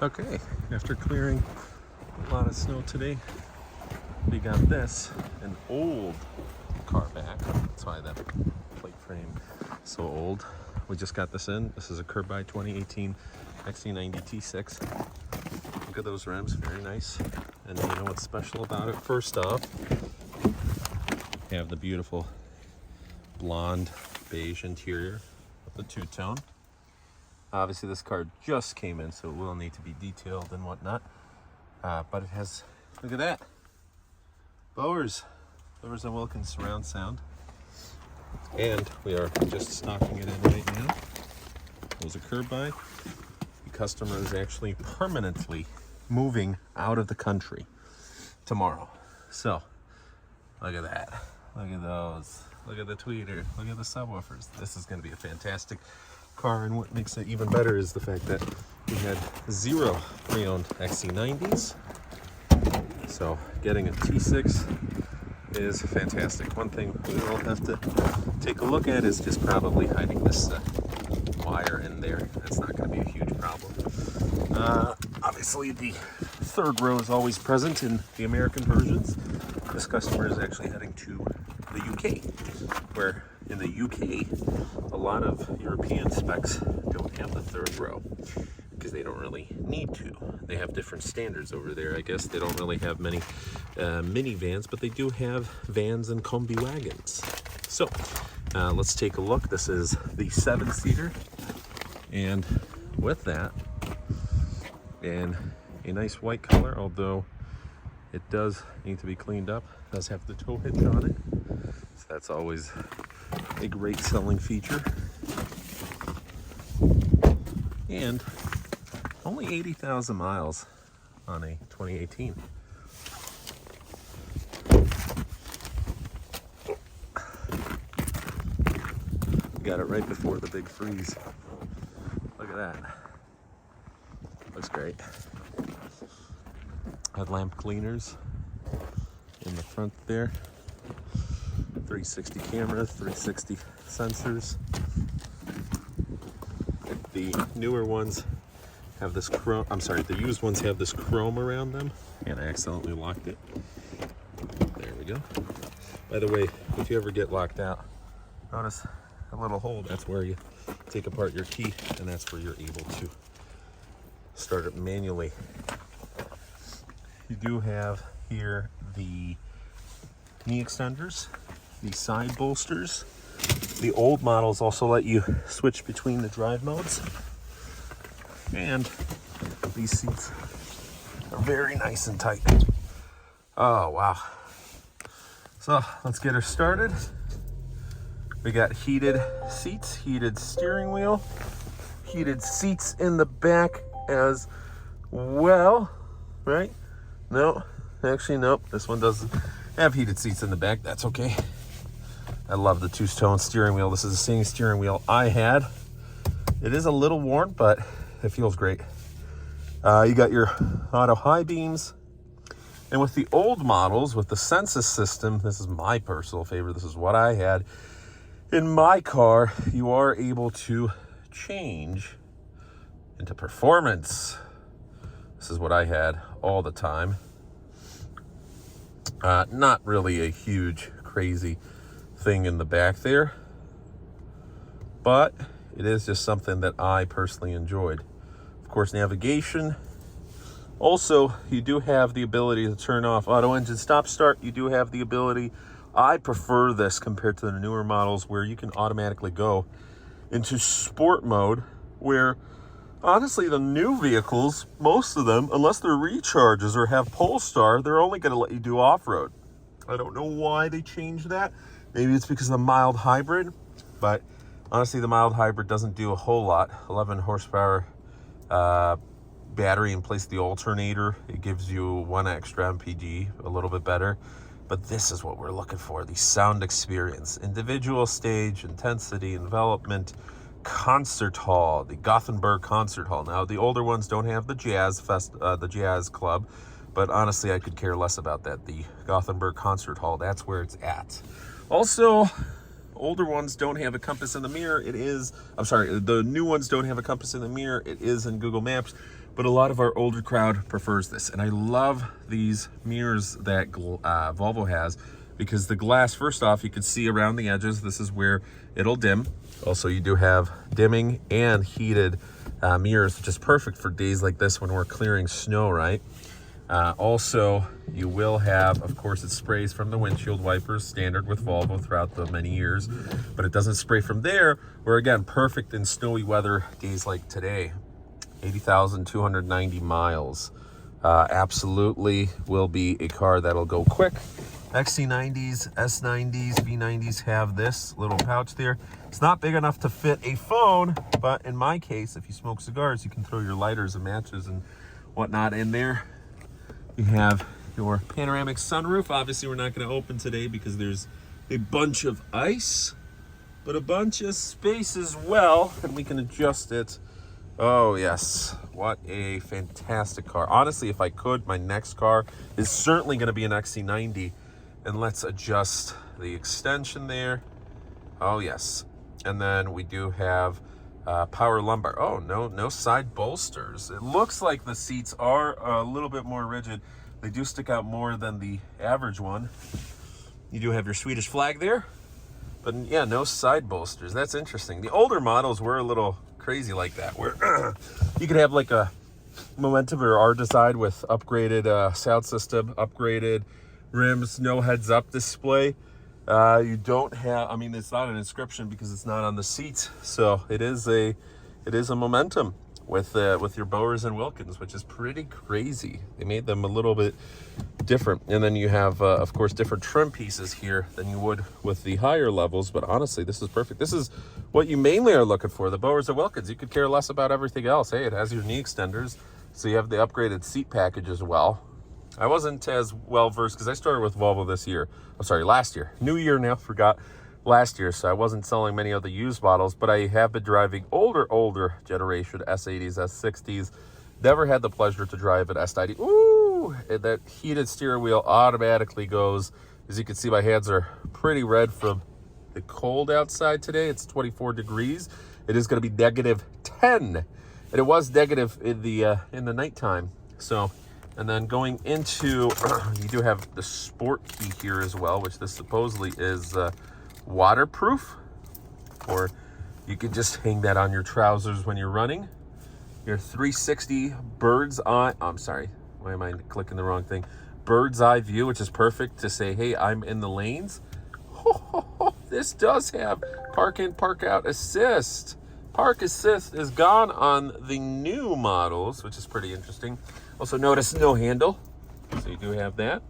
Okay, after clearing a lot of snow today, we got this, an old car back. That's why that plate frame is so old. We just got this in. This is a curb by 2018 XC90 T6. Look at those rims, very nice. And you know what's special about it? First off, you have the beautiful blonde beige interior with the two-tone. Obviously this car just came in, so it will need to be detailed and whatnot. But it has, look at that, Bowers and Wilkins surround sound. And we are just stocking it in right now. It was a curb by. The customer is actually permanently moving out of the country tomorrow. So, look at that. Look at those. Look at the tweeter. Look at the subwoofers. This is going to be a fantastic car, and what makes it even better is the fact that we had 0 pre-owned XC90s. So getting a T6 is fantastic. One thing we will have to take a look at is just probably hiding this wire in there. That's not going to be a huge problem. Obviously the third row is always present in the American versions. This customer is actually heading to the UK, where in the UK a lot of European specs don't have the third row because they don't really need to. They have different standards over there. I guess they don't really have many minivans, but they do have vans and combi wagons. So let's take a look. This is the 7-seater, and with that, in a nice white color, although it does need to be cleaned up. It does have the tow hitch on it, so that's always a great selling feature. And only 80,000 miles on a 2018. Got it right before the big freeze. Look at that. Looks great. Headlamp cleaners in the front there. 360 cameras, 360 sensors. The newer ones have this chrome, the used ones have this chrome around them, and I accidentally locked it. There we go. By the way, if you ever get locked out, notice a little hole. That's where you take apart your key, and that's where you're able to start it manually. You do have here the knee extenders, the side bolsters. The old models also let you switch between the drive modes. And these seats are very nice and tight. Oh, wow. So let's get her started. We got heated seats, heated steering wheel, heated seats in the back as well, right? No, actually, nope. This one doesn't have heated seats in the back. That's okay. I love the two-tone steering wheel. This is the same steering wheel I had. It is a little worn, but it feels great. You got your auto high beams. And with the old models, with the Census system, this is my personal favorite. This is what I had in my car. You are able to change into performance. This is what I had all the time. Not really a huge, crazy thing in the back there, but it is just something that I personally enjoyed. Of course, navigation. Also, you do have the ability to turn off auto engine stop start. You do have the ability, I prefer this compared to the newer models, where you can automatically go into sport mode, where honestly the new vehicles, most of them, unless they're recharges or have Polestar, they're only going to let you do off-road. I don't know why they changed that. Maybe it's because of the mild hybrid, but honestly, the mild hybrid doesn't do a whole lot. 11 horsepower battery in place of the alternator. It gives you 1 extra mpg, a little bit better. But this is what we're looking for, the sound experience. Individual stage, intensity, envelopment, concert hall, the Gothenburg Concert Hall. Now, the older ones don't have the Jazz Club, but honestly, I could care less about that. The Gothenburg Concert Hall, that's where it's at. Also, older ones don't have a compass in the mirror. The new ones don't have a compass in the mirror. It is in Google Maps. but a lot of our older crowd prefers this. And I love these mirrors that Volvo has, because the glass, first off, you can see around the edges. This is where it'll dim. Also, you do have dimming and heated mirrors, which is perfect for days like this when we're clearing snow, right? Also, you will have, of course, it sprays from the windshield wipers, standard with Volvo throughout the many years, but it doesn't spray from there. We're, again, perfect in snowy weather days like today. 80,290 miles. Absolutely will be a car that'll go quick. XC90s, S90s, V90s have this little pouch there. It's not big enough to fit a phone, but in my case, if you smoke cigars, you can throw your lighters and matches and whatnot in there. You have your panoramic sunroof. Obviously, we're not going to open today because there's a bunch of ice, but a bunch of space as well, and we can adjust it. Oh, yes. What a fantastic car. Honestly, if I could, my next car is certainly going to be an XC90. And let's adjust the extension there. Oh, yes. And then we do have power lumbar. Oh, no side bolsters. It looks like the seats are a little bit more rigid. They do stick out more than the average one. You do have your Swedish flag there. But yeah, no side bolsters. That's interesting. The older models were a little crazy like that, where you could have like a Momentum or R Design with upgraded sound system, upgraded rims, no heads-up display. You don't have, I mean, it's not an inscription because it's not on the seats. So it is a Momentum with your Bowers and Wilkins, which is pretty crazy. They made them a little bit different. And then you have, of course, different trim pieces here than you would with the higher levels. But honestly, this is perfect. This is what you mainly are looking for, the Bowers and Wilkins. You could care less about everything else. Hey, it has your knee extenders. So you have the upgraded seat package as well. I wasn't as well versed because I started with Volvo this year. I'm sorry, last year. New year now, forgot last year. So I wasn't selling many of the used models, but I have been driving older generation S80s, S60s. Never had the pleasure to drive an S90. Ooh, and that heated steering wheel automatically goes. As you can see, my hands are pretty red from the cold outside today. It's 24 degrees. It is going to be -10, and it was negative in the nighttime. So. And then going into, you do have the sport key here as well, which this supposedly is waterproof, or you can just hang that on your trousers when you're running. Your 360 bird's eye, I'm sorry, why am I clicking the wrong thing? Bird's eye view, which is perfect to say, hey, I'm in the lanes. This does have park in, park out assist. Park assist is gone on the new models, which is pretty interesting. Also notice no handle, so you do have that.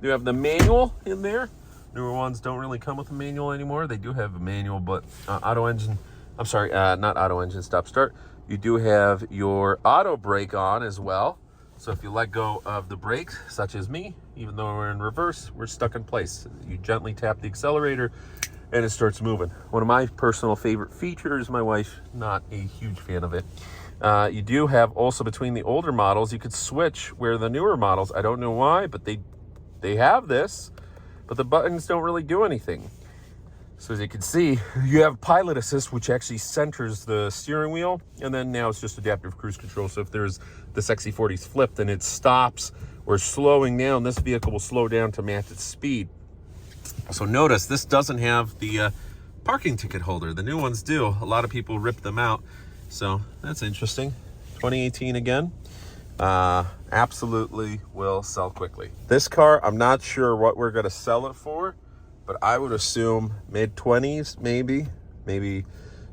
You have the manual in there. Newer ones don't really come with a manual anymore. They do have a manual, but auto engine, I'm sorry, not auto engine, stop start. You do have your auto brake on as well. So if you let go of the brakes, such as me, even though we're in reverse, we're stuck in place. You gently tap the accelerator and it starts moving. One of my personal favorite features, my wife, not a huge fan of it. You do have also between the older models, you could switch where the newer models, I don't know why, but they have this, but the buttons don't really do anything. So as you can see, you have pilot assist, which actually centers the steering wheel, and then now it's just adaptive cruise control. So if there's the XC40's flipped and it stops or slowing down, this vehicle will slow down to match its speed. So notice this doesn't have the parking ticket holder. The new ones do. A lot of people rip them out. So that's interesting. 2018 again. Absolutely will sell quickly. This car, I'm not sure what we're going to sell it for, but I would assume mid-20s, maybe,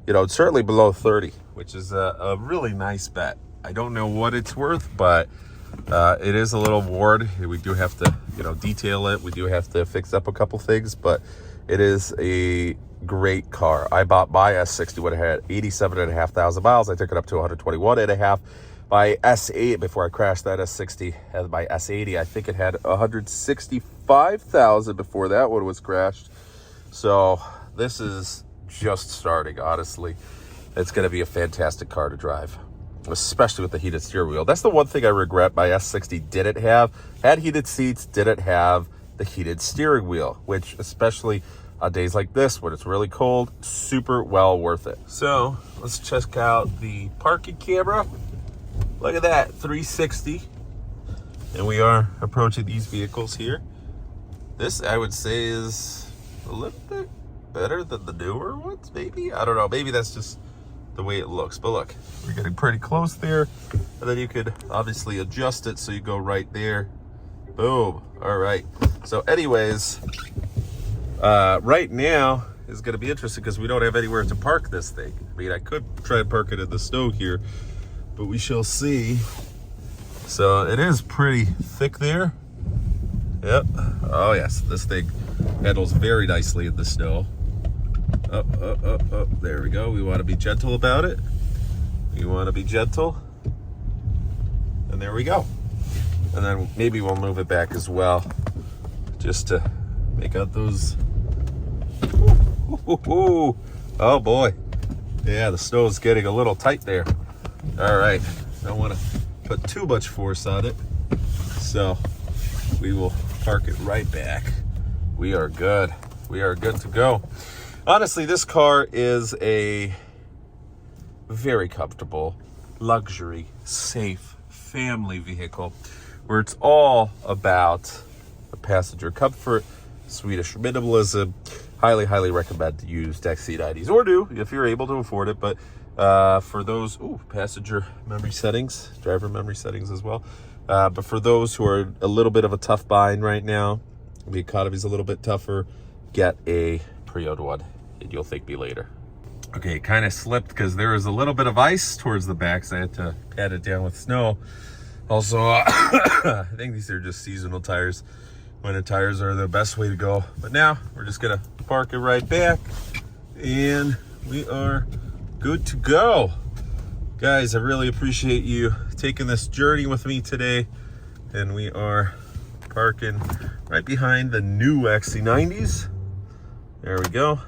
you know, certainly below 30, which is a really nice bet. I don't know what it's worth, but it is a little worn. We do have to, you know, detail it. We do have to fix up a couple things, but it is a great car. I bought my S60 when it had 87,500 miles. I took it up to 121.5. My S8, before I crashed that S60, and my S80, I think it had 165,000 before that one was crashed. So this is just starting, honestly. It's going to be a fantastic car to drive, especially with the heated steering wheel. That's the one thing I regret my S60 didn't have. Had heated seats, didn't have the heated steering wheel, which especially on days like this when it's really cold, super well worth it. So let's check out the parking camera. Look at that, 360. And we are approaching these vehicles here. This, I would say, is a little bit better than the newer ones, maybe? I don't know, maybe that's just the way it looks. But look, we're getting pretty close there. And then you could obviously adjust it so you go right there. Boom, all right. So anyways, right now is gonna be interesting because we don't have anywhere to park this thing. I mean, I could try and park it in the snow here, but we shall see. So it is pretty thick there. Yep. Oh yes, this thing handles very nicely in the snow. Up. There we go. We want to be gentle about it. We want to be gentle. And there we go. And then maybe we'll move it back as well, just to make out those. Ooh. Oh boy. Yeah, the snow is getting a little tight there. All right. Don't want to put too much force on it. So we will park it right back. We are good. We are good to go. Honestly, this car is a very comfortable, luxury, safe family vehicle where it's all about the passenger comfort, Swedish minimalism. Highly recommend to use XC90s, or do if you're able to afford it. But for those, passenger memory settings, driver memory settings as well. But for those who are a little bit of a tough bind right now, the economy's a little bit tougher, get a pre-owned one, and you'll thank me later. Okay, kind of slipped because there was a little bit of ice towards the back, so I had to pat it down with snow. Also, I think these are just seasonal tires. Winter tires are the best way to go. But now we're just gonna park it right back, and we are good to go. Guys, I really appreciate you taking this journey with me today, and we are parking right behind the new XC90s. There we go.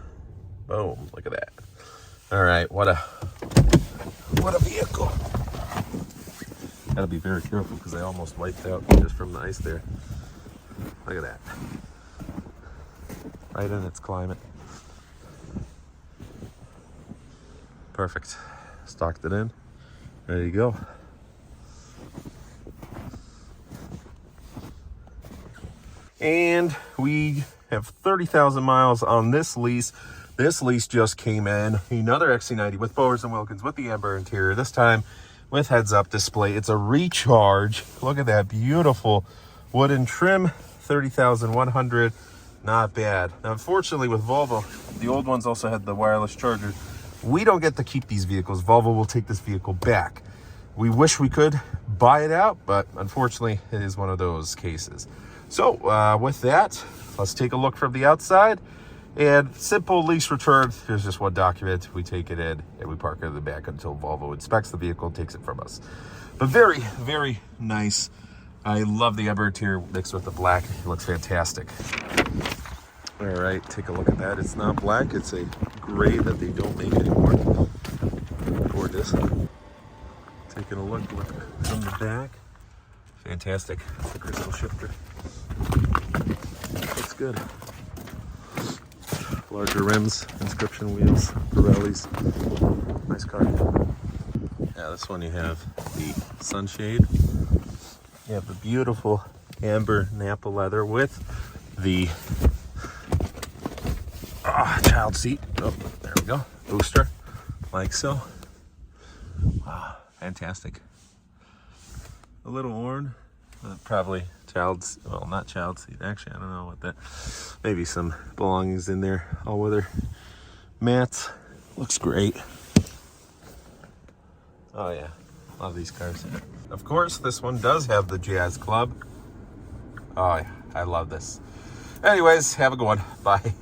Boom, look at that. All right, what a vehicle. Gotta be very careful because I almost wiped out just from the ice there. Look at that. Right in its climate. Perfect. Stocked it in. There you go. And we have 30,000 miles on this lease. This lease just came in. Another XC90 with Bowers and Wilkins with the amber interior. This time with heads-up display. It's a recharge. Look at that beautiful wooden trim. 30,100. Not bad. Now, unfortunately, with Volvo, the old ones also had the wireless charger. We don't get to keep these vehicles. Volvo will take this vehicle back. We wish we could buy it out, but unfortunately, it is one of those cases. So with that, let's take a look from the outside. And simple lease return. There's just one document. We take it in and we park it in the back until Volvo inspects the vehicle and takes it from us. But very, very nice. I love the amber interior mixed with the black. It looks fantastic. All right, take a look at that. It's not black. It's a gray that they don't make anymore. Gorgeous. Taking a look from the back. Fantastic. It's a crystal shifter. Looks good. Larger rims, inscription wheels, Pirellis. Nice car. Yeah, this one you have the sunshade. You have the beautiful amber Napa leather with the child seat. Oh, there we go. Booster, like so. Wow, fantastic. A little worn. Probably child's, well, not child seat. Actually, I don't know what that. Maybe some belongings in there. All-weather mats. Looks great. Oh yeah, love these cars. Of course, this one does have the Jazz Club. Oh yeah, I love this. Anyways, have a good one. Bye.